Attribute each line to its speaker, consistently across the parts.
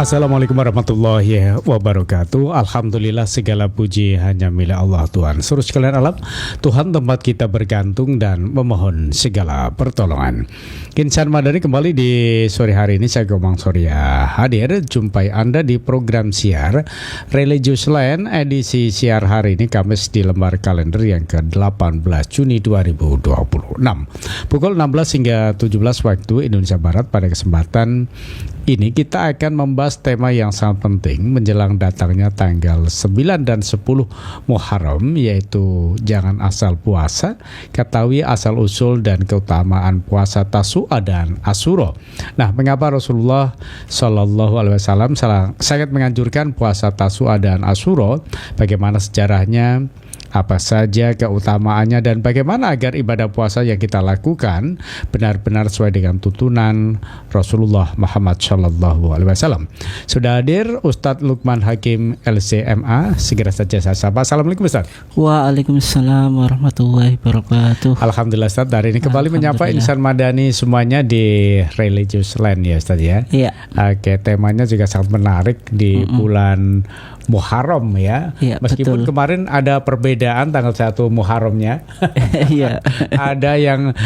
Speaker 1: Assalamualaikum warahmatullahi wabarakatuh. Alhamdulillah segala puji hanya milik Allah Tuhan seluruh sekalian alam. Tuhan tempat kita bergantung dan memohon segala pertolongan. Insan Madani kembali di sore hari ini. Saya Gomang Surya hadir jumpai Anda di program siar Religious Land edisi siar hari ini Kamis di lembar kalender yang ke-18 Juni 2026 pukul 16 hingga 17 waktu Indonesia Barat. Pada kesempatan ini kita akan membahas tema yang sangat penting menjelang datangnya tanggal 9 dan 10 Muharram, yaitu jangan asal puasa, ketahui asal-usul dan keutamaan puasa Tasu'a dan Asyura. Nah, mengapa Rasulullah Shallallahu Alaihi Wasallam sangat menganjurkan puasa Tasu'a dan Asyura? Bagaimana sejarahnya? Apa saja keutamaannya dan bagaimana agar ibadah puasa yang kita lakukan benar-benar sesuai dengan tuntunan Rasulullah Muhammad Shallallahu Alaihi Wasallam. Sudah hadir Ustadz Lukman Hakim LCMA. Segera saja saya sapa. Assalamualaikum Ustadz.
Speaker 2: Waalaikumsalam warahmatullahi wabarakatuh.
Speaker 1: Alhamdulillah Ustadz, hari ini kembali menyapa insan madani semuanya di Religious Land ya Ustadz ya.
Speaker 2: Iya.
Speaker 1: Oke, temanya juga sangat menarik di bulan Muharram ya. Meskipun betul. Kemarin ada perbedaan tanggal 1 Muharramnya.
Speaker 2: Iya.
Speaker 1: Ada yang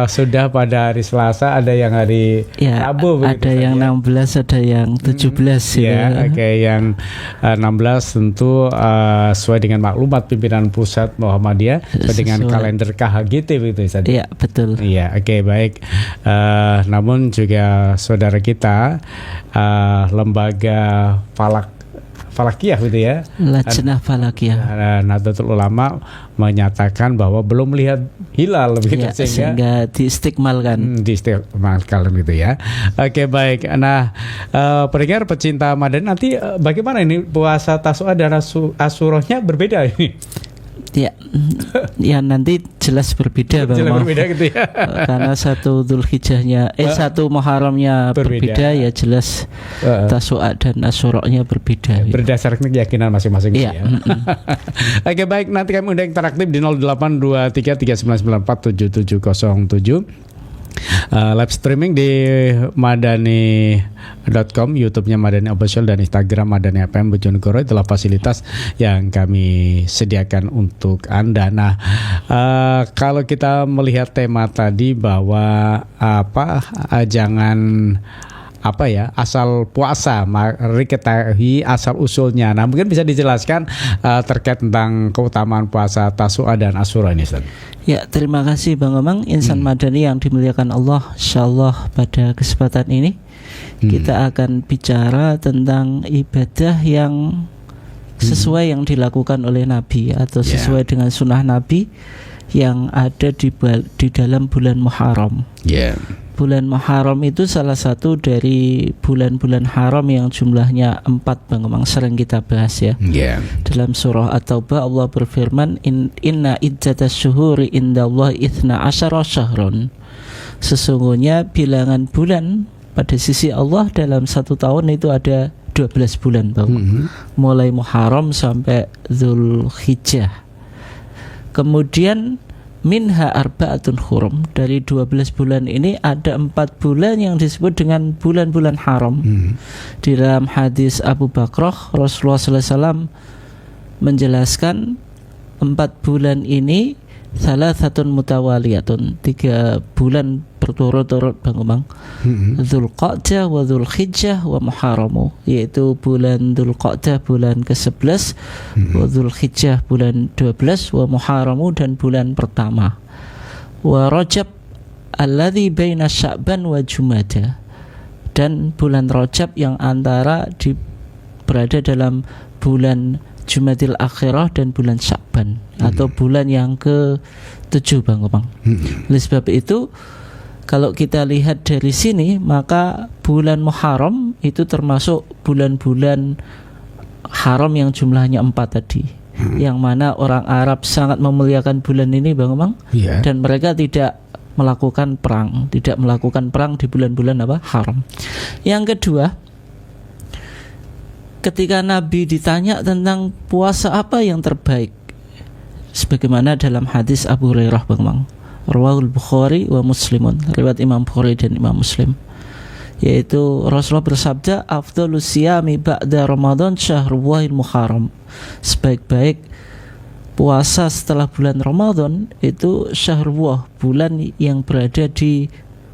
Speaker 1: sudah pada hari Selasa, ada yang hari Rabu.
Speaker 2: Ada yang ya. 16, ada yang 17 ya.
Speaker 1: Oke, yang 16 tentu sesuai dengan maklumat pimpinan pusat Muhammadiyah, sesuai dengan kalender KHGT begitu Ustaz.
Speaker 2: Iya, betul.
Speaker 1: Iya, oke, baik. Namun juga saudara kita lembaga Falakiyah gitu ya,
Speaker 2: Lajnah Falakiyah,
Speaker 1: Nahdlatul Ulama menyatakan bahwa belum melihat hilal begitu
Speaker 2: ya, sehingga diistiqmalkan
Speaker 1: gitu ya. Oke, baik. Nah, pendengar pecinta Madani, nanti bagaimana ini puasa Tasu'a dan Asyuranya berbeda ini?
Speaker 2: Ya nanti jelas berbeda Bang.
Speaker 1: Jelas berbeda gitu ya.
Speaker 2: Karena satu Dzulhijjahnya satu Muharramnya berbeda ya jelas Tasu'a dan Asyuranya berbeda.
Speaker 1: Berdasarkan keyakinan masing-masing ya. Oke, baik, nanti kami undang interaktif di 082339947707. Live streaming di madani.com, YouTube-nya Madani Official dan Instagram Madani FM Bojonegoro. Itulah fasilitas yang kami sediakan untuk Anda. Nah, kalau kita melihat tema tadi bahwa jangan asal puasa, mari ketahui asal usulnya. Nah, mungkin bisa dijelaskan terkait tentang keutamaan puasa Tasu'a dan Asyura ini, Ustaz.
Speaker 2: Ya, terima kasih Bang Omang. Insan Madani yang dimuliakan Allah, insyaallah pada kesempatan ini kita akan bicara tentang ibadah yang sesuai yang dilakukan oleh Nabi atau sesuai dengan sunnah Nabi yang ada di dalam bulan Muharram. Bulan Muharram itu salah satu dari bulan-bulan haram yang jumlahnya 4, Bang Omang, sering kita bahas ya. Dalam surah At-Taubah Allah berfirman, Inna iddatas syuhuri indallahi 12 syahron. Sesungguhnya bilangan bulan pada sisi Allah dalam satu tahun itu ada 12 bulan, Bang. Mulai Muharram sampai Dzulhijjah. Kemudian minha arba'atun hurum, dari 12 bulan ini ada 4 bulan yang disebut dengan bulan-bulan haram. Di dalam hadis Abu Bakrah, Rasulullah SAW menjelaskan 4 bulan ini salasatun mutawaliyatun, 3 bulan berturut-turut Bang Umang. Dzulqa'dah wa Dzulhijjah wa Muharram, yaitu bulan Dzulqa'dah bulan ke-11, wa Dzulhijjah bulan 12, wa Muharram dan bulan pertama. Wa Rajab alladzi baina Sya'ban wa Jumada, dan bulan Rajab yang antara berada dalam bulan Jumadil Akhirah dan bulan Sya'ban atau bulan yang ke-7 Bang Omang. Oleh sebab itu, kalau kita lihat dari sini, maka bulan Muharram itu termasuk bulan-bulan haram yang jumlahnya 4 tadi. Yang mana orang Arab sangat memuliakan bulan ini Bang Omang, dan mereka tidak melakukan perang di bulan-bulan haram. Yang kedua, ketika Nabi ditanya tentang puasa apa yang terbaik, sebagaimana dalam hadis Abu Hurairah Bang Mang, Rawahul Bukhari wa Muslimun, riwayat Imam Bukhari dan Imam Muslim, yaitu Rasulullah bersabda, afdhalus siyami ba'da Ramadan syahrullahil muharram. Sebaik-baik puasa setelah bulan Ramadan itu syahrullah, bulan yang berada di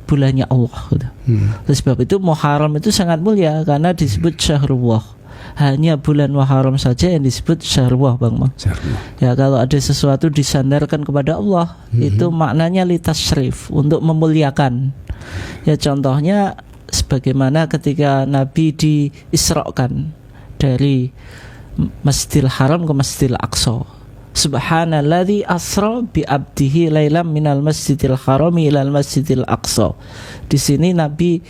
Speaker 2: bulannya Allah gitu. Oleh sebab itu Muharram itu sangat mulia karena disebut syahrullah. Hanya bulan Muharram saja yang disebut syahrullah, Bang Mang. Ya, kalau ada sesuatu disandarkan kepada Allah, itu maknanya litasyrif, untuk memuliakan. Ya, contohnya sebagaimana ketika Nabi diisrakan dari Masjidil Haram ke Masjidil Aqsa. Subhanalladzi asra bi abdihi lailam minal masjidil harami ilal masjidil aqsa. Di sini Nabi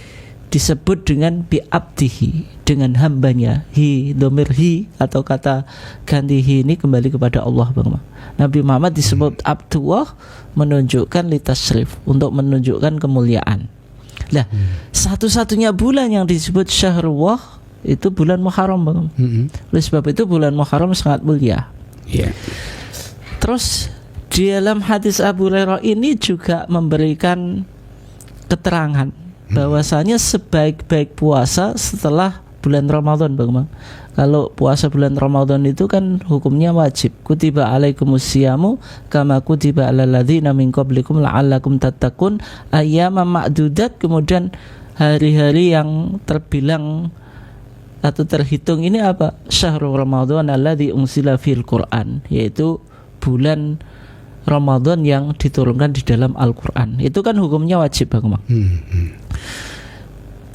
Speaker 2: disebut dengan bi abdihi, dengan hambanya. Hi, domir hi atau kata ganti hi ini kembali kepada Allah, Bang. Nabi Muhammad disebut Abdullah, menunjukkan litasyrif, untuk menunjukkan kemuliaan. Nah, satu-satunya bulan yang disebut syahrullah itu bulan Muharram, Bang. Oleh sebab itu bulan Muharram sangat mulia. Terus di dalam hadis Abu Hurairah ini juga memberikan keterangan bahwasanya sebaik-baik puasa setelah bulan Ramadan, Bang. Kalau puasa bulan Ramadan itu kan hukumnya wajib. Kutiba alaikumusyamu kama kutiba alal ladzina min qablikum la'allakum tattaqun, ayyaman ma'dudat. Kemudian hari-hari yang terbilang atau terhitung ini apa? Syahrul Ramadan alladzi unzila fil Quran, yaitu bulan Ramadan yang diturunkan di dalam Al-Qur'an. Itu kan hukumnya wajib, Bang.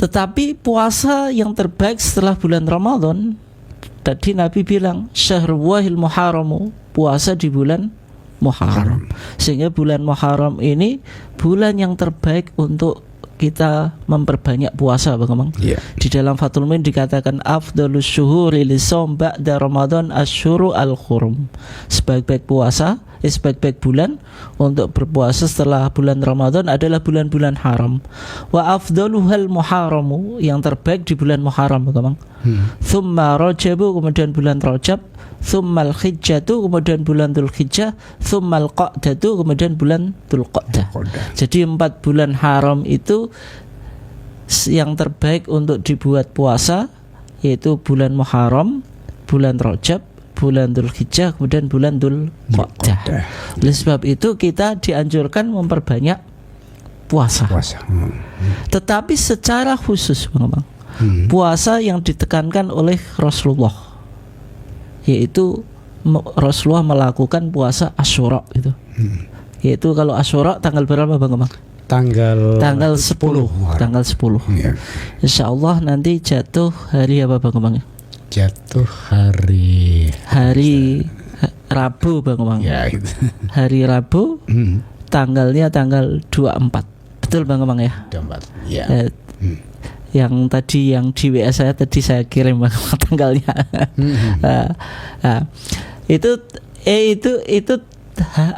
Speaker 2: Tetapi puasa yang terbaik setelah bulan Ramadan, tadi Nabi bilang syahrul muharram, puasa di bulan Muharram. Sehingga bulan Muharram ini bulan yang terbaik untuk kita memperbanyak puasa, Bang. Di dalam Fathul Muin dikatakan afdhalus syuhuri lisawm ba'da Ramadan asyhuru al-hurum. Sebaik-baik puasa, sebaik-baik bulan untuk berpuasa setelah bulan Ramadan adalah bulan-bulan haram. Wa afdhaluhal muharramu, yang terbaik di bulan Muharram, Bang. Tsumma Rajabu, kemudian bulan Rajab, tsummal Hijjatu, kemudian bulan Dzulhijjah, tsummal Qa'datu, kemudian bulan Dzulqa'dah. Jadi 4 bulan haram itu yang terbaik untuk dibuat puasa, yaitu bulan Muharram, bulan Rajab, bulan Dzulhijjah, kemudian bulan Dzulqa'dah. Oleh sebab itu kita dianjurkan memperbanyak puasa. Tetapi secara khusus, Bang, puasa yang ditekankan oleh Rasulullah, yaitu Rasulullah melakukan puasa Asyura itu. Yaitu kalau Asyura tanggal berapa, Bang? Tanggal 10. Tanggal 10. Insyaallah nanti jatuh hari apa, Bang?
Speaker 1: Jatuh hari
Speaker 2: Rabu, Bang.
Speaker 1: Ya, gitu.
Speaker 2: Hari Rabu, tanggalnya tanggal 24. Betul, Bang ya?
Speaker 1: 24. Ya.
Speaker 2: Yang tadi yang di WA saya tadi saya kirim, Bang, tanggalnya. Itu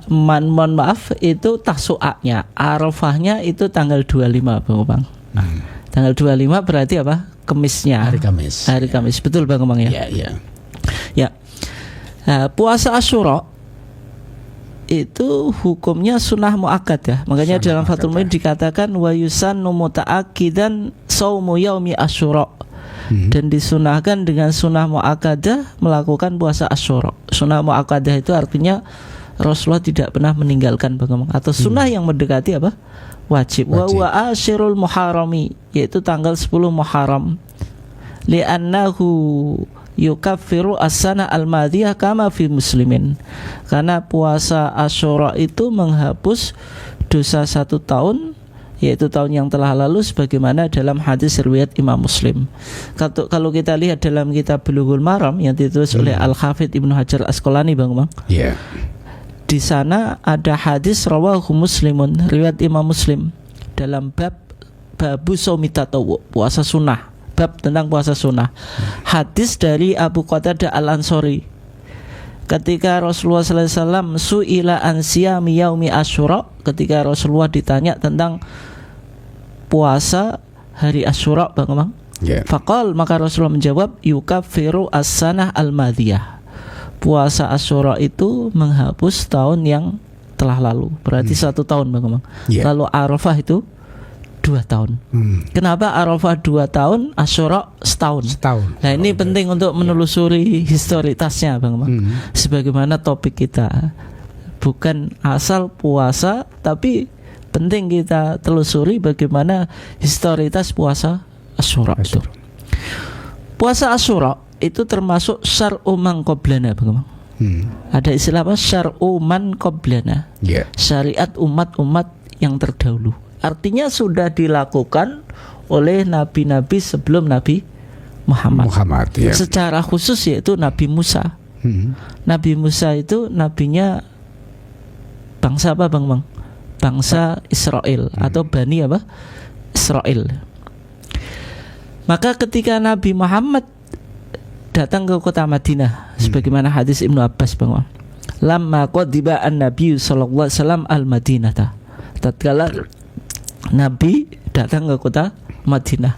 Speaker 2: mohon maaf, itu Tasu'anya. Arafahnya itu tanggal 25, Bang. Tanggal 25 berarti apa? Kemisnya.
Speaker 1: Hari Kamis.
Speaker 2: Hari Kamis. Betul, Bang ya? Ya. Puasa Asyura itu hukumnya sunnah muakkad ya. Makanya dalam Fathul Muin dikatakan wa yusannu muta'akkidan shaumu yaumi Asyura. Dan disunahkan dengan sunnah muakkadah melakukan puasa Asyura. Sunnah muakkadah itu artinya Rasulullah tidak pernah meninggalkan, Bang. Atau sunnah yang mendekati apa? Wajib. Wa wa asyirul muharrami, yaitu tanggal 10 Muharram. Li'annahu yukaffiru as-sana al-madiyah kama fi muslimin. Karena puasa Asyura itu menghapus dosa 1 tahun, yaitu tahun yang telah lalu, sebagaimana dalam hadis riwayat Imam Muslim. Kalau kita lihat dalam kitab Bulughul Maram yang ditulis oleh Al-Hafidz Ibnu Hajar Asqalani, Bang. Di sana ada hadis rawahu Muslimun, riwayat Imam Muslim, dalam babu shaumi tatawwu, puasa sunnah, bab tentang puasa sunnah. Hadis dari Abu Qatadah Al-Ansori, ketika Rasulullah SAW su'ila an siyami yaumi Asyura, ketika Rasulullah ditanya tentang puasa hari Asyura, Bang. Faqal, maka Rasulullah menjawab yukaffiru as-sanah al-madiyah. Puasa Asyura itu menghapus tahun yang telah lalu. Berarti 1 tahun, Bang. Kalau Arafah itu 2 2 tahun. Kenapa Arafah 2 tahun, Asyura setahun? Nah ini penting untuk menelusuri historitasnya Bang Mang. Sebagaimana topik kita, bukan asal puasa, tapi penting kita telusuri bagaimana historitas puasa Asyura itu. Puasa Asyura itu termasuk syar'u man qablana Bang Mang. Ada istilah apa? Syar'u man qablana. Syariat umat-umat yang terdahulu. Artinya sudah dilakukan oleh nabi-nabi sebelum Nabi Muhammad ya. Secara khusus yaitu Nabi Musa. Nabi Musa itu nabinya bangsa apa Bang Mang? Bangsa Israel atau Bani apa? Israel. Maka ketika Nabi Muhammad datang ke kota Madinah, sebagaimana hadis Ibnu Abbas Bang Mang, lamma qadiba an-nabiy sallallahu alaihi wasallam al-Madinah. Tatkala Nabi datang ke kota Madinah,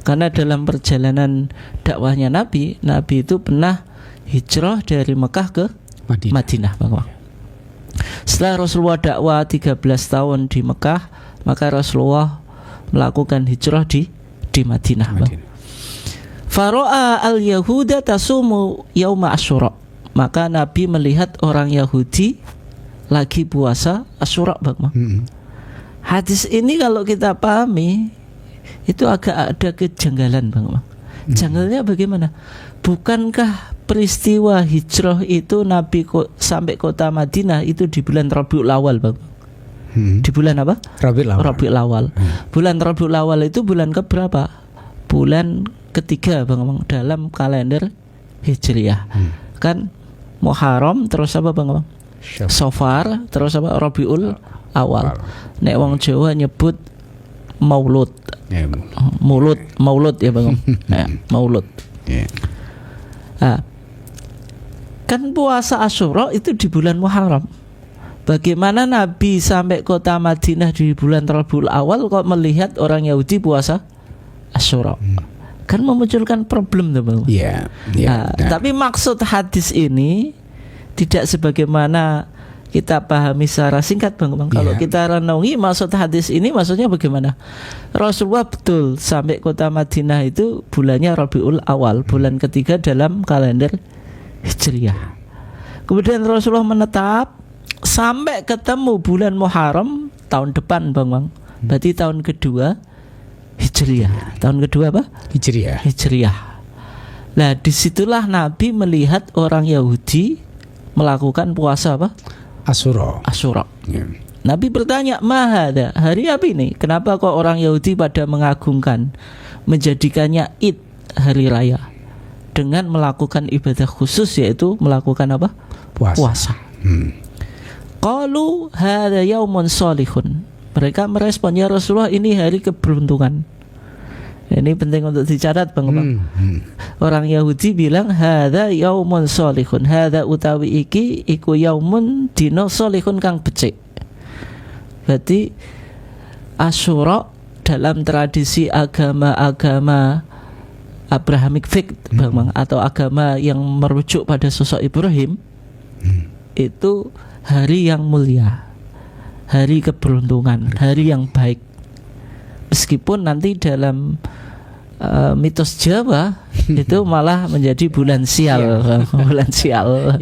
Speaker 2: karena dalam perjalanan dakwahnya Nabi itu pernah hijrah dari Mekah ke Madinah Bang. Setelah Rasulullah dakwah 13 tahun di Mekah, maka Rasulullah melakukan hijrah di Madinah Bang. Faro'a al-Yahuda tasumu yauma Asyura. Maka Nabi melihat orang Yahudi lagi puasa Asyura Bang. Hadis ini kalau kita pahami itu agak ada kejanggalan Bang. Janggalnya bagaimana? Bukankah peristiwa hijrah itu Nabi sampai kota Madinah itu di bulan Rabiul Awal Bang? Di bulan apa? Rabiul Awal. Bulan Rabiul Awal itu bulan keberapa? Bulan ketiga Bang dalam kalender Hijriah. Kan Muharram terus apa Bang? Safar terus apa? Rabiul Awal. Nek wong Jawa nyebut Maulud. Maulud ya Bang. Maulud. Nah, kan puasa Asyura itu di bulan Muharram. Bagaimana Nabi sampai kota Madinah di bulan Rabiul Awal kok melihat orang Yahudi puasa Asyura? Kan memunculkan problem tuh Bang. Tapi maksud hadis ini tidak sebagaimana kita pahami secara singkat Bang. Kalau kita renungi maksud hadis ini maksudnya bagaimana? Rasulullah betul sampai kota Madinah itu bulannya Rabiul Awal, bulan ketiga dalam kalender Hijriah. Kemudian Rasulullah menetap sampai ketemu bulan Muharram tahun depan Bang. Berarti tahun kedua Hijriah. Tahun kedua apa? Hijriah. Nah, disitulah Nabi melihat orang Yahudi melakukan puasa apa? Asyura. Nabi bertanya, "Mahada? Hari apa ini? Kenapa kok orang Yahudi pada mengagungkan, menjadikannya Id, hari raya, dengan melakukan ibadah khusus yaitu melakukan apa? Puasa." Qalu hada yaumun sholihun. Mereka merespon, "Ya Rasulullah, ini hari keberuntungan." Ini penting untuk dicatat Bang. Orang Yahudi bilang hada yaumun sholihun. Hada utawi iki iku yaumun dino sholihun kang becik. Berarti Asyura dalam tradisi agama-agama Abrahamic faith Bang, atau agama yang merujuk pada sosok Ibrahim, itu hari yang mulia, hari keberuntungan, hari yang baik. Meskipun nanti dalam mitos Jawa itu malah menjadi bulan sial, bulan sial.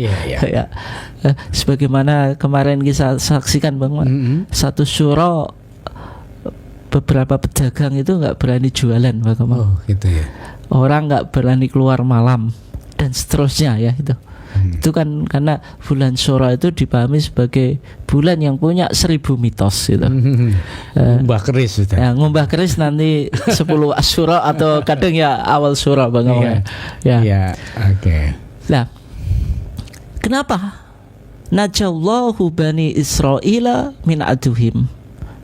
Speaker 2: Sebagaimana kemarin kita saksikan Bang, satu syuro beberapa pedagang itu nggak berani jualan Bang.
Speaker 3: Gitu ya.
Speaker 2: Orang nggak berani keluar malam dan seterusnya ya itu. Itu kan karena bulan Syura itu dipahami sebagai bulan yang punya 1000 mitos gitu.
Speaker 3: Ngumbah keris gitu.
Speaker 2: Ya, ngumbah keris nanti 10 Asyura atau kadang ya awal Syura Bang.
Speaker 3: Oke.
Speaker 2: Nah, kenapa? Najallahu bani Israila min aduhim.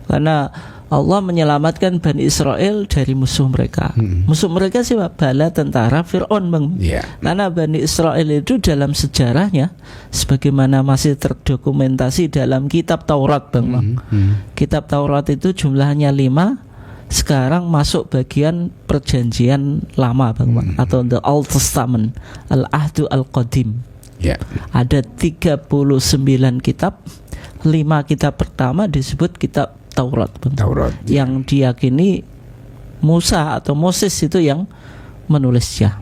Speaker 2: Karena Allah menyelamatkan Bani Israel dari musuh mereka. Musuh mereka siapa? Bala tentara Fir'aun Bang. Karena Bani Israel itu dalam sejarahnya sebagaimana masih terdokumentasi dalam kitab Taurat Bang. Kitab Taurat itu jumlahnya 5. Sekarang masuk bagian perjanjian lama Bang, atau the Old Testament, Al-Ahdu Al-Qadim. Ada 39 kitab. 5 kitab pertama disebut kitab Taurat, Bang.
Speaker 3: Taurat.
Speaker 2: Yang diyakini Musa atau Moses itu yang menulisnya.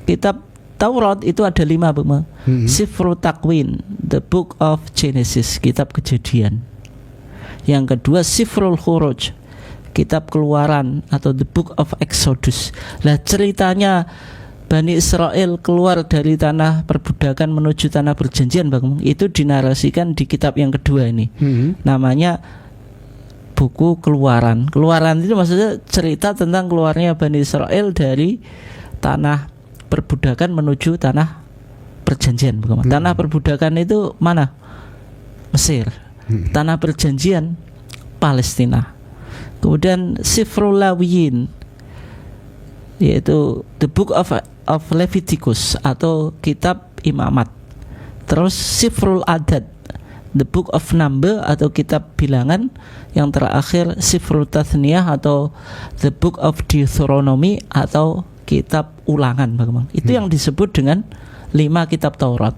Speaker 2: Kitab Taurat itu ada 5, Bang. Sifru Takwin, the Book of Genesis, kitab Kejadian. Yang kedua Sifrul Khuruj, kitab Keluaran atau the Book of Exodus. Lah ceritanya Bani Israel keluar dari tanah perbudakan menuju tanah perjanjian, Bang, itu dinarasikan di kitab yang kedua ini. Namanya buku Keluaran. Keluaran itu maksudnya cerita tentang keluarnya Bani Israel dari tanah perbudakan menuju tanah perjanjian. Tanah perbudakan itu mana? Mesir. Tanah perjanjian Palestina. Kemudian Sifrul Lawiyin, yaitu the Book of Leviticus atau kitab Imamat. Terus Sifrul Adad, the Book of Number atau kitab bilangan. Yang terakhir Sifrul Tathniyah atau the Book of Deuteronomy atau kitab ulangan, Bang. Itu yang disebut dengan 5 kitab Taurat.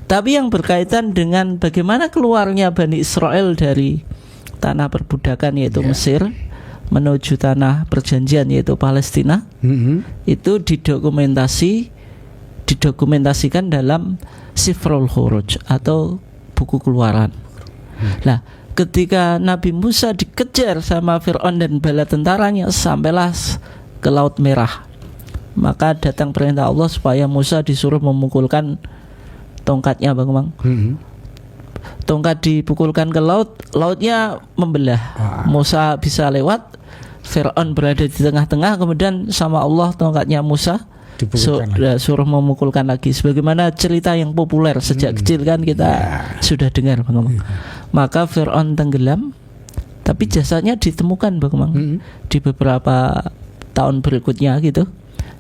Speaker 2: Tapi yang berkaitan dengan bagaimana keluarnya Bani Israel dari tanah perbudakan yaitu Mesir menuju tanah perjanjian yaitu Palestina, itu didokumentasikan dalam Sifrul Khuruj atau buku Keluaran. Nah, ketika Nabi Musa dikejar sama Fir'aun dan bala tentaranya sampailah ke Laut Merah, maka datang perintah Allah supaya Musa disuruh memukulkan tongkatnya, Bang. Tongkat dipukulkan ke laut, lautnya membelah. Musa bisa lewat, Fir'aun berada di tengah-tengah, kemudian sama Allah tongkatnya Musa suruh memukulkan lagi. Sebagaimana cerita yang populer sejak kecil kan kita sudah dengar, Bang. Maka Fir'aun tenggelam, tapi jasadnya ditemukan, Bang, di beberapa tahun berikutnya gitu.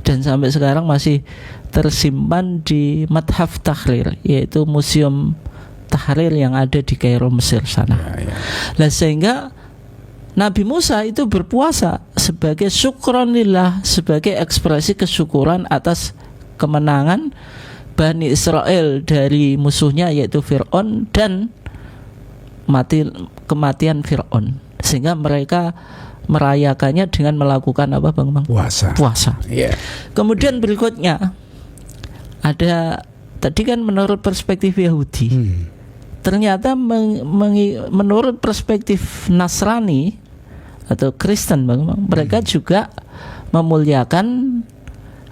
Speaker 2: Dan sampai sekarang masih tersimpan di Mathaf Tahrir, yaitu Museum Tahrir yang ada di Kairo, Mesir sana. Nah, sehingga Nabi Musa itu berpuasa sebagai syukronillah, sebagai ekspresi kesyukuran atas kemenangan Bani Israel dari musuhnya yaitu Fir'aun dan kematian Fir'aun, sehingga mereka merayakannya dengan melakukan apa, Bang? Puasa. Kemudian berikutnya ada tadi kan menurut perspektif Yahudi. Ternyata menurut perspektif Nasrani atau Kristen, Bang, mereka juga memuliakan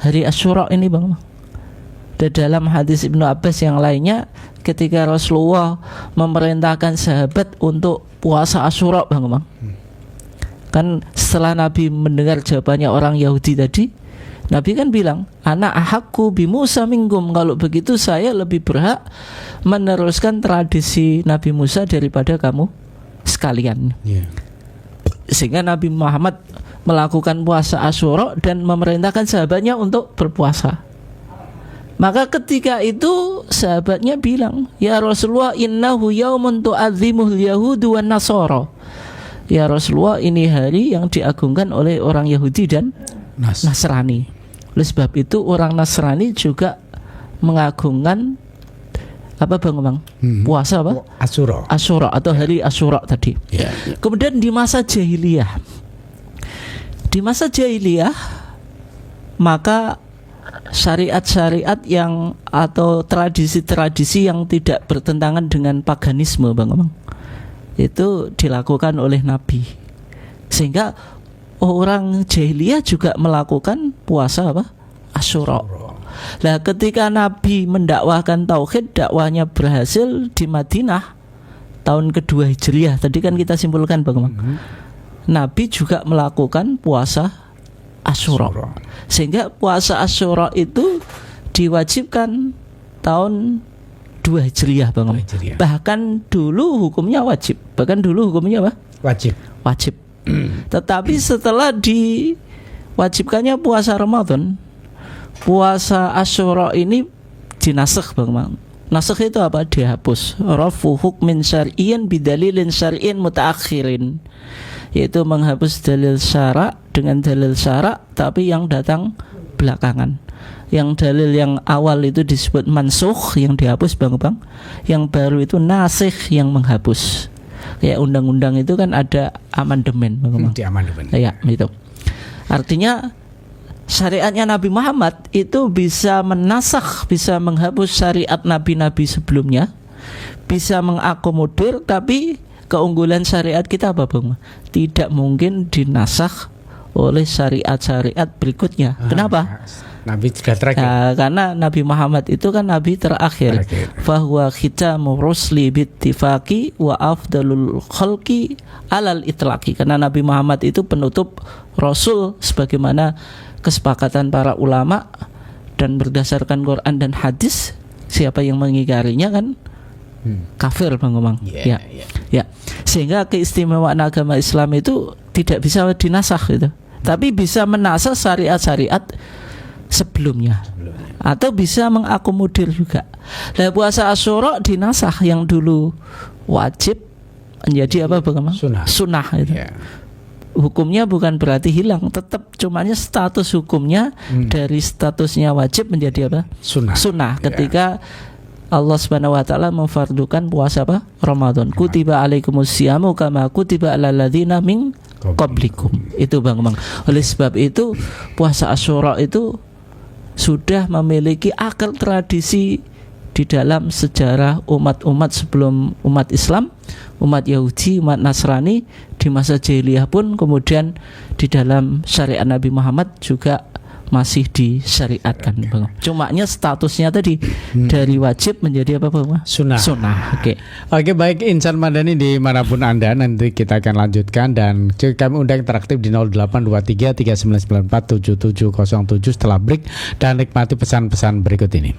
Speaker 2: hari Asyura ini, Bang. Dan dalam hadis Ibnu Abbas yang lainnya, ketika Rasulullah memerintahkan sahabat untuk puasa Asyura, Bang. Kan setelah Nabi mendengar jawabannya orang Yahudi tadi, Nabi kan bilang, ana ahakku bi Musa minkum, kalau begitu saya lebih berhak meneruskan tradisi Nabi Musa daripada kamu sekalian. Sehingga Nabi Muhammad melakukan puasa Asyura dan memerintahkan sahabatnya untuk berpuasa. Maka ketika itu sahabatnya bilang, ya Rasulullah, innahu yaumun tu'adzimuhul yahudu wan nasara. Ya Rasulullah, ini hari yang diagungkan oleh orang Yahudi dan Nasrani. Oleh sebab itu orang Nasrani juga mengagungkan apa, Bang? Puasa apa? Asyura atau hari Asyura tadi. Kemudian di masa jahiliyah, maka syariat-syariat yang atau tradisi-tradisi yang tidak bertentangan dengan paganisme, Bang, itu dilakukan oleh Nabi, sehingga orang jahiliyah juga melakukan puasa apa? Asyura. Nah, ketika Nabi mendakwahkan tauhid, dakwahnya berhasil di Madinah tahun kedua Hijriah. Tadi kan kita simpulkan, Bang. Nabi juga melakukan puasa Asyura. Sehingga puasa Asyura itu diwajibkan tahun 2 Hijriah, Bang. Bahkan dulu hukumnya wajib. Apa? Wajib. Tetapi setelah diwajibkannya puasa Ramadan, puasa Asyura ini dinasakh, Bang. Nasakh itu apa? Dihapus. Rafu hukmin syar'iyyin bidalilin syar'iyyin mutaakhirin, yaitu menghapus dalil syara' dengan dalil syara' tapi yang datang belakangan. Yang dalil yang awal itu disebut mansukh, yang dihapus, Bang. Yang baru itu nasikh, yang menghapus. Kayak undang-undang itu kan ada amandemen, Bang Komang.
Speaker 3: Di amandemen.
Speaker 2: Ya, itu. Artinya syariatnya Nabi Muhammad itu bisa menasakh, bisa menghapus syariat nabi-nabi sebelumnya, bisa mengakomodir, tapi keunggulan syariat kita apa, Bang? Tidak mungkin dinasakh oleh syariat-syariat berikutnya. Kenapa?
Speaker 3: Nabi sudah terakhir.
Speaker 2: Karena Nabi Muhammad itu kan Nabi terakhir. Fahuwa khitamu rusli bittifaqi wa afdalul khalqi alal itlaqi. Karena Nabi Muhammad itu penutup Rasul sebagaimana kesepakatan para ulama, dan berdasarkan Quran dan hadis, siapa yang mengingkarinya kan kafir, Bang Komang. Ya. Sehingga keistimewaan agama Islam itu tidak bisa dinasakh gitu. Tapi bisa menasakh syariat-syariat sebelumnya, atau bisa mengakomodir juga. Nah, puasa Asyura dinasakh, yang dulu wajib menjadi apa, Bang Komang? Sunnah itu. Hukumnya bukan berarti hilang, tetap cumanya status hukumnya dari statusnya wajib menjadi apa? Sunnah. Ketika Allah Subhanahu wa taala memfardukan puasa apa? Ramadan. Kutiba alaikumusyamu kama kutiba alal ladzina min qablikum. Itu, Bang Komang. Oleh sebab itu puasa Asyura itu sudah memiliki akar tradisi di dalam sejarah umat-umat sebelum umat Islam, umat Yahudi, umat Nasrani di masa jahiliyah pun, kemudian di dalam syariat Nabi Muhammad juga masih disyariatkan, Bang. Cumanya statusnya tadi dari wajib menjadi apa, Bang? Sunnah.
Speaker 1: Oke, baik Insan Madani dimanapun Anda, nanti kita akan lanjutkan, dan kami undang interaktif di 0823 3994 7707 setelah break, dan nikmati pesan-pesan berikut ini.